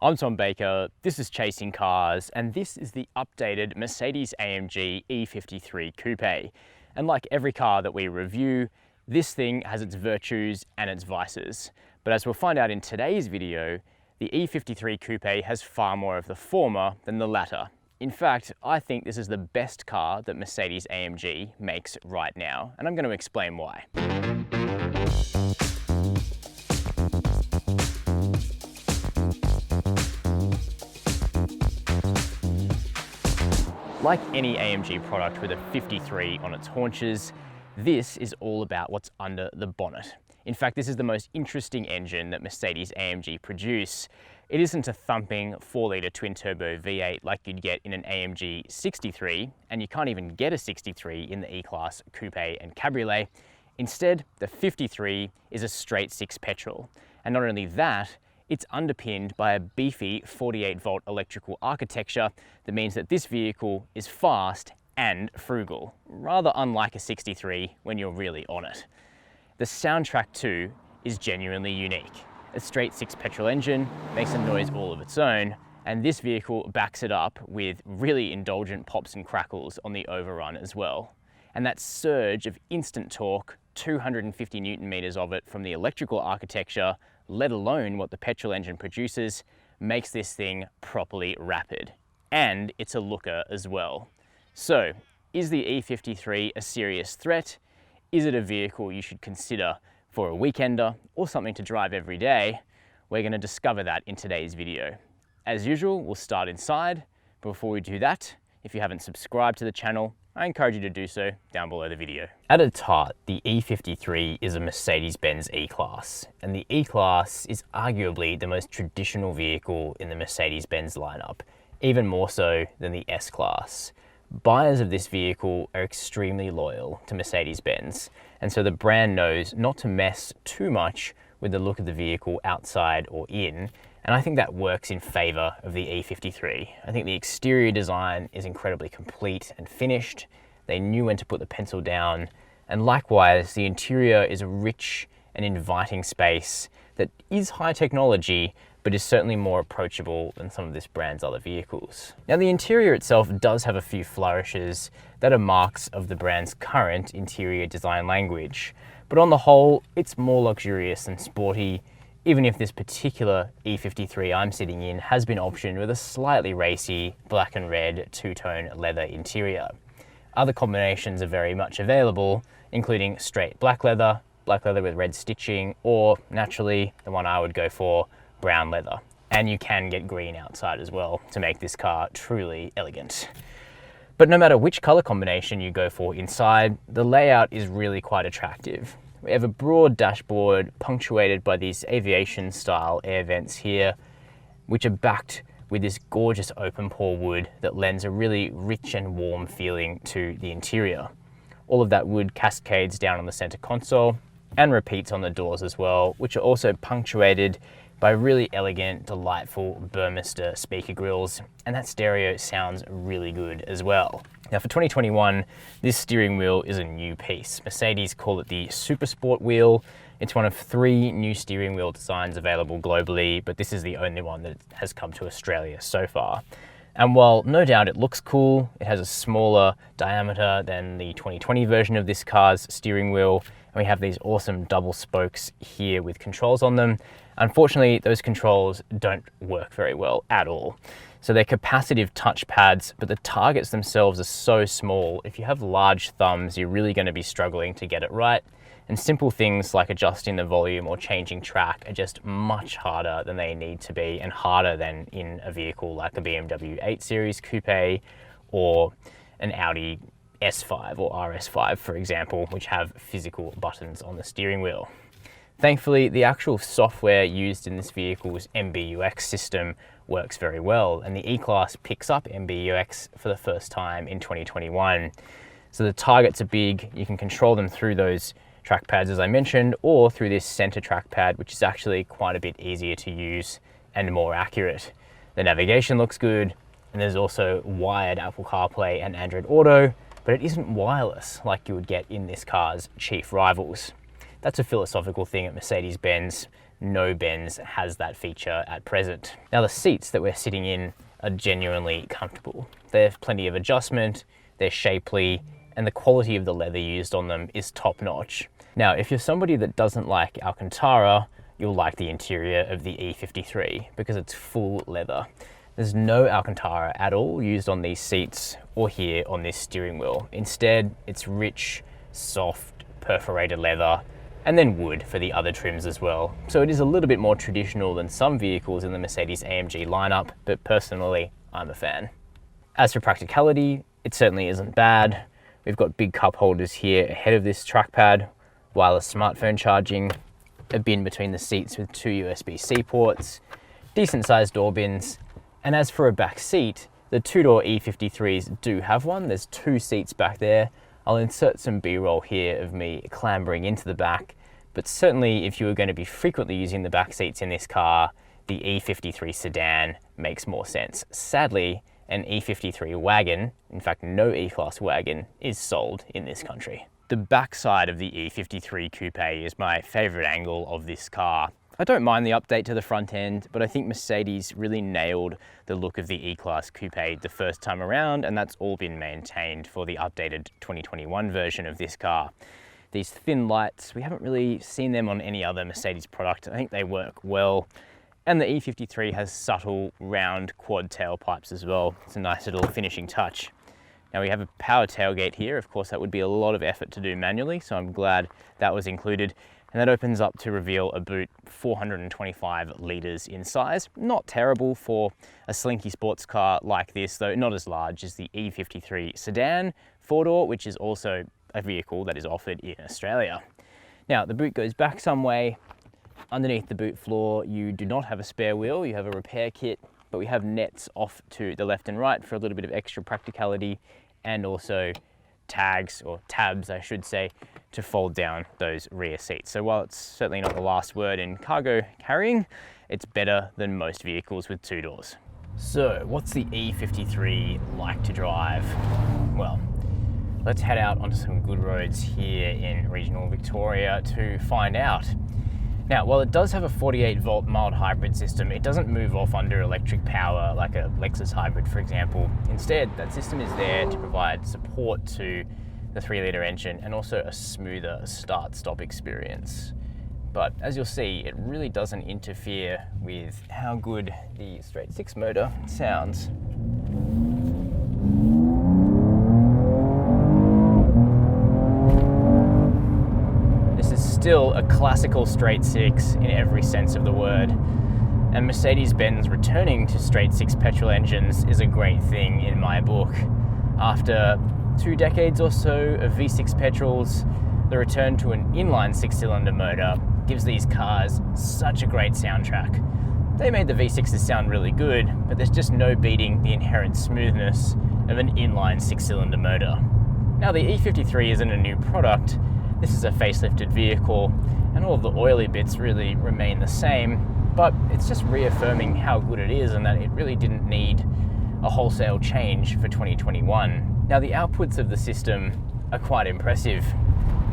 I'm Tom Baker, this is Chasing Cars, and this is the updated Mercedes-AMG E53 Coupe. And like every car that we review, this thing has its virtues and its vices. But as we'll find out in today's video, the E53 Coupe has far more of the former than the latter. In fact, I think this is the best car that Mercedes-AMG makes right now, and I'm going to explain why. Like any AMG product with a 53 on its haunches, this is all about what's under the bonnet. In fact, this is the most interesting engine that Mercedes-AMG produce. It isn't a thumping 4-litre twin-turbo V8 like you'd get in an AMG 63, and you can't even get a 63 in the E-Class Coupe and Cabriolet. Instead, the 53 is a straight 6 petrol. And not only that, it's underpinned by a beefy 48-volt electrical architecture that means that this vehicle is fast and frugal, rather unlike a 63 when you're really on it. The soundtrack too is genuinely unique. A straight 6 petrol engine makes a noise all of its own, and this vehicle backs it up with really indulgent pops and crackles on the overrun as well. And that surge of instant torque, 250 Newton meters of it from the electrical architecture, let alone what the petrol engine produces, makes this thing properly rapid. And it's a looker as well. So, is the E53 a serious threat? Is it a vehicle you should consider for a weekender or something to drive every day? We're going to discover that in today's video. As usual, we'll start inside. But before we do that, if you haven't subscribed to the channel, I encourage you to do so down below the video. At its heart, the E53 is a Mercedes-Benz E-Class, and the E-Class is arguably the most traditional vehicle in the Mercedes-Benz lineup, even more so than the S-Class. Buyers of this vehicle are extremely loyal to Mercedes-Benz, and so the brand knows not to mess too much with the look of the vehicle outside or in, and I think that works in favor of the E53. I think the exterior design is incredibly complete and finished. They knew when to put the pencil down, and likewise, the interior is a rich and inviting space that is high technology, but is certainly more approachable than some of this brand's other vehicles. Now, the interior itself does have a few flourishes that are marks of the brand's current interior design language, but on the whole, it's more luxurious and sporty, even if this particular E53 I'm sitting in has been optioned with a slightly racy black and red two-tone leather interior. Other combinations are very much available, including straight black leather with red stitching, or naturally, the one I would go for, brown leather. And you can get green outside as well to make this car truly elegant. But no matter which color combination you go for inside, the layout is really quite attractive. We have a broad dashboard punctuated by these aviation-style air vents here, which are backed with this gorgeous open-pore wood that lends a really rich and warm feeling to the interior. All of that wood cascades down on the center console and repeats on the doors as well, which are also punctuated by really elegant, delightful Burmester speaker grills, and that stereo sounds really good as well. Now for 2021, this steering wheel is a new piece. Mercedes call it the Super Sport wheel. It's one of 3 new steering wheel designs available globally, but this is the only one that has come to Australia so far. And while no doubt it looks cool, it has a smaller diameter than the 2020 version of this car's steering wheel, and we have these awesome double spokes here with controls on them. Unfortunately, those controls don't work very well at all. So they're capacitive touch pads, but the targets themselves are so small. If you have large thumbs, you're really going to be struggling to get it right. And simple things like adjusting the volume or changing track are just much harder than they need to be, and harder than in a vehicle like a BMW 8 Series Coupe or an Audi S5 or RS5, for example, which have physical buttons on the steering wheel. Thankfully, the actual software used in this vehicle's MBUX system works very well, and the E-Class picks up MBUX for the first time in 2021. So the targets are big, you can control them through those trackpads as I mentioned, or through this center trackpad, which is actually quite a bit easier to use and more accurate. The navigation looks good, and there's also wired Apple CarPlay and Android Auto, but it isn't wireless like you would get in this car's chief rivals. That's a philosophical thing at Mercedes-Benz. No Benz has that feature at present. Now the seats that we're sitting in are genuinely comfortable. They have plenty of adjustment, they're shapely, and the quality of the leather used on them is top notch. Now, if you're somebody that doesn't like Alcantara, you'll like the interior of the E53 because it's full leather. There's no Alcantara at all used on these seats or here on this steering wheel. Instead, it's rich, soft, perforated leather, and then wood for the other trims as well. So it is a little bit more traditional than some vehicles in the Mercedes-AMG lineup, but personally, I'm a fan. As for practicality, it certainly isn't bad. We've got big cup holders here ahead of this trackpad, wireless smartphone charging, a bin between the seats with 2 USB-C ports, decent sized door bins, and as for a back seat, the two-door E53s do have one. There's 2 seats back there. I'll insert some B-roll here of me clambering into the back, but certainly if you were going to be frequently using the back seats in this car, the E53 sedan makes more sense. Sadly, an E53 wagon, in fact no E-Class wagon, is sold in this country. The back side of the E53 Coupe is my favourite angle of this car. I don't mind the update to the front end, but I think Mercedes really nailed the look of the E-Class Coupe the first time around, and that's all been maintained for the updated 2021 version of this car. These thin lights, we haven't really seen them on any other Mercedes product. I think they work well. And the E53 has subtle, round quad tailpipes as well. It's a nice little finishing touch. Now we have a power tailgate here. Of course, that would be a lot of effort to do manually, so I'm glad that was included. And that opens up to reveal a boot 425 litres in size. Not terrible for a slinky sports car like this, though not as large as the E53 sedan 4-door, which is also a vehicle that is offered in Australia. Now, the boot goes back some way. Underneath the boot floor, you do not have a spare wheel, you have a repair kit, but we have nets off to the left and right for a little bit of extra practicality, and also tags, or tabs I should say, to fold down those rear seats. So while it's certainly not the last word in cargo carrying, it's better than most vehicles with 2 doors. So what's the E53 like to drive? Well, let's head out onto some good roads here in regional Victoria to find out. Now, while it does have a 48-volt mild hybrid system, it doesn't move off under electric power like a Lexus hybrid, for example. Instead, that system is there to provide support to the 3-litre engine and also a smoother start-stop experience. But as you'll see, it really doesn't interfere with how good the straight-six motor sounds. Still a classical straight-six in every sense of the word, and Mercedes-Benz returning to straight-six petrol engines is a great thing in my book. After 2 decades or so of V6 petrols, the return to an inline 6-cylinder motor gives these cars such a great soundtrack. They made the V6s sound really good, but there's just no beating the inherent smoothness of an inline 6-cylinder motor. Now, the E53 isn't a new product. This is a facelifted vehicle, and all of the oily bits really remain the same, but it's just reaffirming how good it is and that it really didn't need a wholesale change for 2021. Now, the outputs of the system are quite impressive.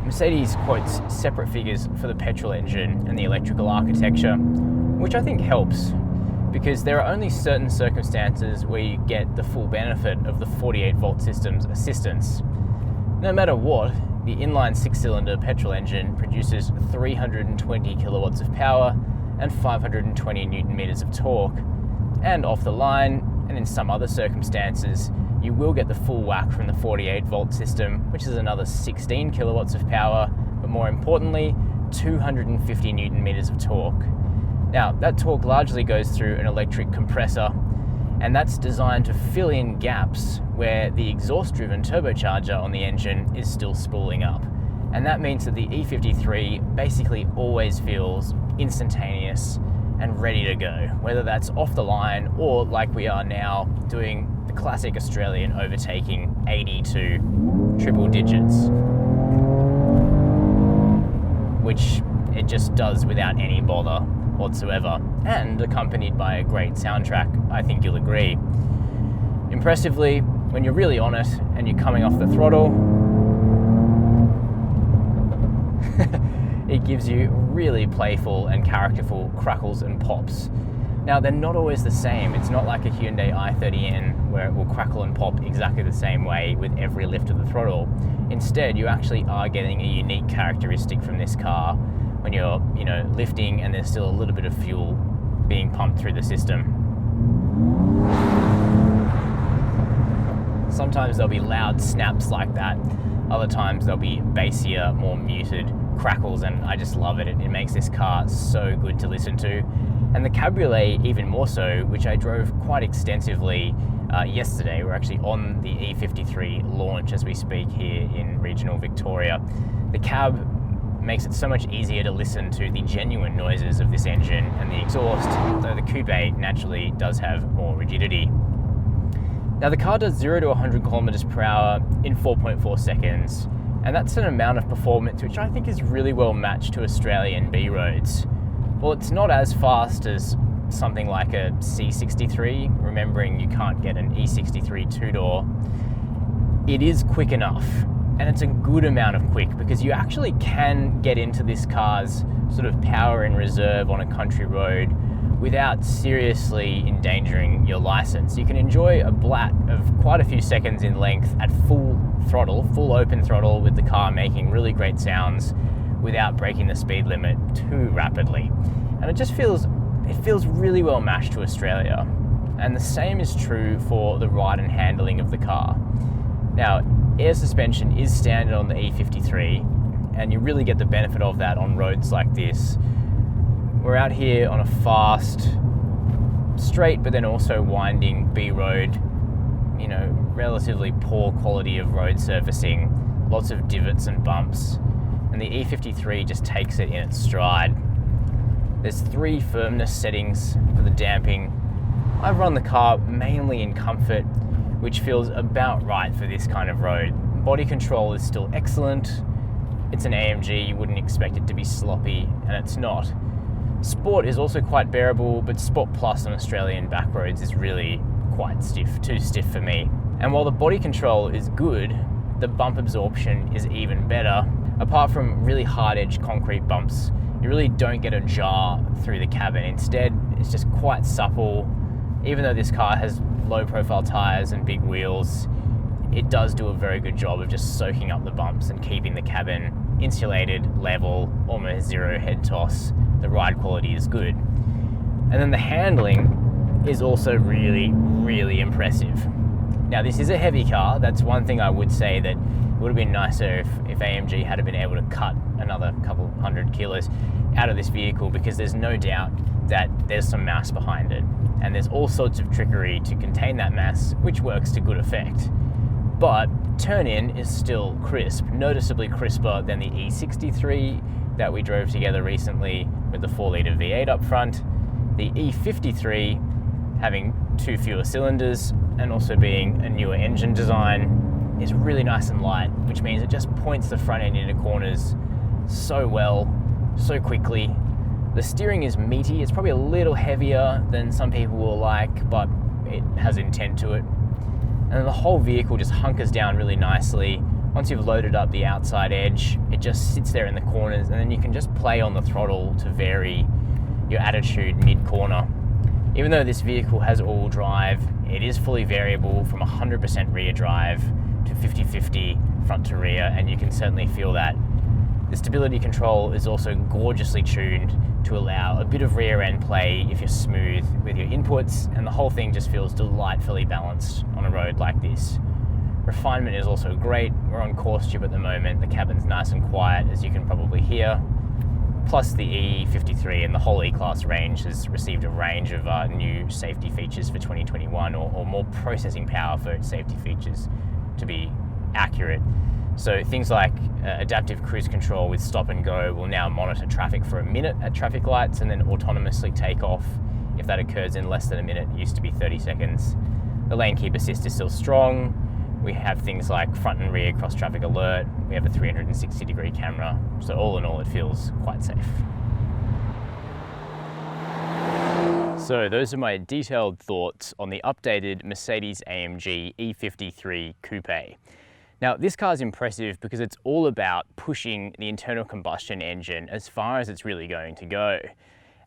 Mercedes quotes separate figures for the petrol engine and the electrical architecture, which I think helps, because there are only certain circumstances where you get the full benefit of the 48-volt system's assistance. No matter what, the inline 6-cylinder petrol engine produces 320 kilowatts of power and 520 newton meters of torque. And off the line, and in some other circumstances, you will get the full whack from the 48-volt system, which is another 16 kilowatts of power, but more importantly, 250 newton meters of torque. Now, that torque largely goes through an electric compressor, and that's designed to fill in gaps where the exhaust-driven turbocharger on the engine is still spooling up. And that means that the E53 basically always feels instantaneous and ready to go, whether that's off the line or like we are now, doing the classic Australian overtaking 80 to triple digits, which it just does without any bother whatsoever, and accompanied by a great soundtrack, I think you'll agree. Impressively, when you're really on it and you're coming off the throttle, it gives you really playful and characterful crackles and pops. Now, they're not always the same. It's not like a Hyundai i30N where it will crackle and pop exactly the same way with every lift of the throttle. Instead, you actually are getting a unique characteristic from this car when you're, lifting and there's still a little bit of fuel being pumped through the system. Sometimes there'll be loud snaps like that. Other times there'll be bassier, more muted crackles, and I just love it. It makes this car so good to listen to. And the Cabriolet even more so, which I drove quite extensively yesterday. We're actually on the E53 launch as we speak here in regional Victoria. The cab makes it so much easier to listen to the genuine noises of this engine and the exhaust, though the Coupe naturally does have more rigidity. Now the car does 0 to 100 kilometers per hour in 4.4 seconds, and that's an amount of performance which I think is really well matched to Australian B roads. Well, it's not as fast as something like a C63, remembering you can't get an E63 two-door. It is quick enough, and it's a good amount of quick because you actually can get into this car's sort of power in reserve on a country road without seriously endangering your license. You can enjoy a blat of quite a few seconds in length at full throttle, full open throttle, with the car making really great sounds without breaking the speed limit too rapidly. And it feels really well matched to Australia. And the same is true for the ride and handling of the car. Now, air suspension is standard on the E53, and you really get the benefit of that on roads like this. We're out here on a fast, straight, but then also winding B road, relatively poor quality of road surfacing, lots of divots and bumps. And the E53 just takes it in its stride. There's 3 firmness settings for the damping. I've run the car mainly in comfort, which feels about right for this kind of road. Body control is still excellent. It's an AMG, you wouldn't expect it to be sloppy, and it's not. Sport is also quite bearable, but Sport Plus on Australian back roads is really quite stiff, too stiff for me. And while the body control is good, the bump absorption is even better. Apart from really hard-edged concrete bumps, you really don't get a jar through the cabin. Instead, it's just quite supple. Even though this car has low-profile tires and big wheels, it does do a very good job of just soaking up the bumps and keeping the cabin insulated, level, almost zero head toss. The ride quality is good. And then the handling is also really, really impressive. Now, this is a heavy car. That's one thing I would say that it would have been nicer if AMG had been able to cut another couple 100 kilos out of this vehicle, because there's no doubt that there's some mass behind it. And there's all sorts of trickery to contain that mass, which works to good effect. But turn-in is still crisp, noticeably crisper than the E63 that we drove together recently with the 4-litre V8 up front. The E53, having 2 fewer cylinders and also being a newer engine design, is really nice and light, which means it just points the front end into corners so well, so quickly. The steering is meaty. It's probably a little heavier than some people will like, but it has intent to it. And the whole vehicle just hunkers down really nicely. Once you've loaded up the outside edge, it just sits there in the corners, and then you can just play on the throttle to vary your attitude mid-corner. Even though this vehicle has all-wheel drive, it is fully variable from 100% rear drive to 50-50 front to rear, and you can certainly feel that. The stability control is also gorgeously tuned to allow a bit of rear end play if you're smooth with your inputs, and the whole thing just feels delightfully balanced on a road like this. Refinement is also great. We're on course tube at the moment. The cabin's nice and quiet, as you can probably hear. Plus the E53 and the whole E-Class range has received a range of new safety features for 2021, or more processing power for its safety features, to be accurate. So things like adaptive cruise control with stop and go will now monitor traffic for a minute at traffic lights and then autonomously take off if that occurs in less than a minute. It used to be 30 seconds. The lane keep assist is still strong. We have things like front and rear cross traffic alert. We have a 360-degree camera. So all in all, it feels quite safe. So those are my detailed thoughts on the updated Mercedes-AMG E53 Coupe. Now, this car is impressive because it's all about pushing the internal combustion engine as far as it's really going to go.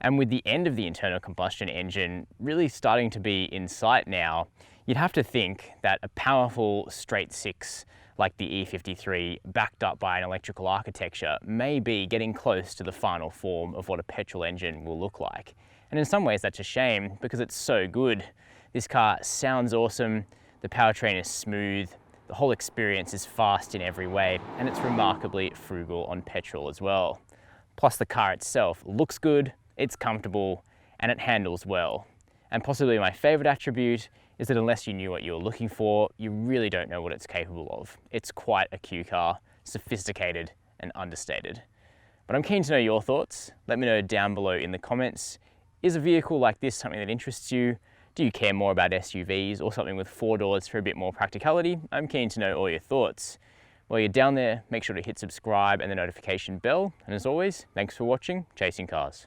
And with the end of the internal combustion engine really starting to be in sight now, you'd have to think that a powerful straight six like the E53, backed up by an electrical architecture, may be getting close to the final form of what a petrol engine will look like. And in some ways that's a shame because it's so good. This car sounds awesome, the powertrain is smooth, the whole experience is fast in every way, and it's remarkably frugal on petrol as well. Plus the car itself looks good, it's comfortable, and it handles well. And possibly my favorite attribute is that unless you knew what you were looking for, you really don't know what it's capable of. It's quite a Q car, sophisticated and understated. But I'm keen to know your thoughts. Let me know down below in the comments. Is a vehicle like this something that interests you? Do you care more about SUVs or something with 4 doors for a bit more practicality? I'm keen to know all your thoughts. While you're down there, make sure to hit subscribe and the notification bell. And as always, thanks for watching Chasing Cars.